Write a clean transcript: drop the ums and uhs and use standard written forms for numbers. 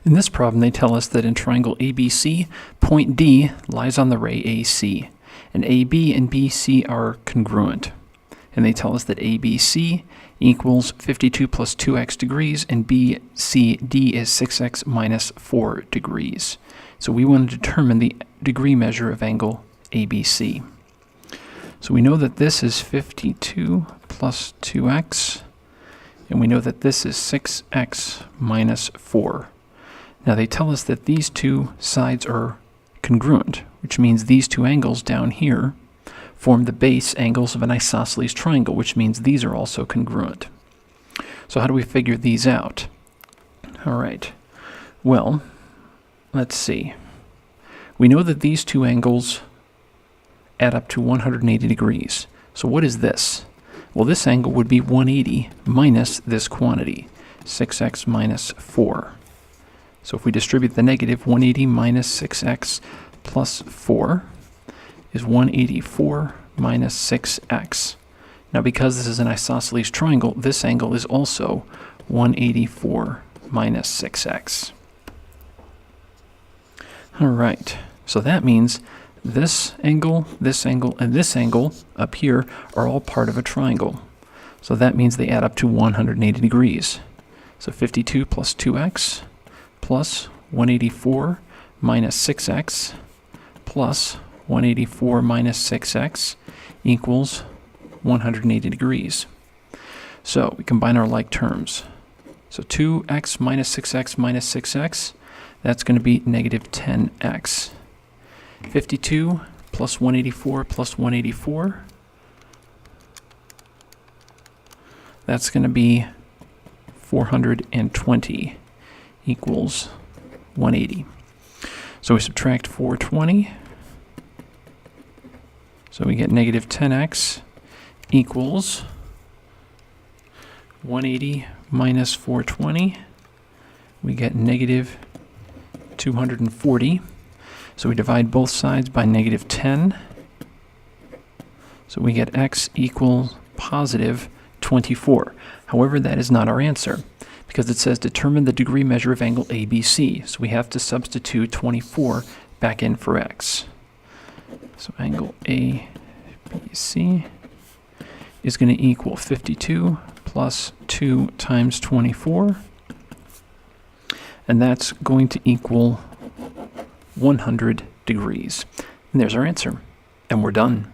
In this problem, they tell us that in triangle ABC, point D lies on the ray AC, and AB and BC are congruent. And they tell us that ABC equals 52 plus 2x degrees, and BCD is 6x minus 4 degrees. So we want to determine the degree measure of angle ABC. So we know that this is 52 plus 2x, and we know that this is 6x minus 4. Now they tell us that these two sides are congruent, which means these two angles down here form the base angles of an isosceles triangle, which means these are also congruent. So how do we figure these out? All right, well, let's see. We know that these two angles add up to 180 degrees. So what is this? Well, this angle would be 180 minus this quantity, 6x minus 4. So if we distribute the negative, 180 minus 6x plus 4 is 184 minus 6x. Now because this is an isosceles triangle, this angle is also 184 minus 6x. All right, so that means this angle, and this angle up here are all part of a triangle. So that means they add up to 180 degrees. So 52 plus 2x plus 184 minus 6x plus 184 minus 6x equals 180 degrees. So we combine our like terms. So 2x minus 6x, that's going to be negative 10x. 52 plus 184 plus 184, that's going to be 420 equals 180. So we subtract 420, so we get negative 10x equals 180 minus 420, we get negative 240. So we divide both sides by negative 10. So we get x equals positive 24. However, that is not our answer because it says determine the degree measure of angle ABC. So we have to substitute 24 back in for x. So angle ABC is going to equal 52 plus 2 times 24. And that's going to equal 100 degrees. And there's our answer. And we're done.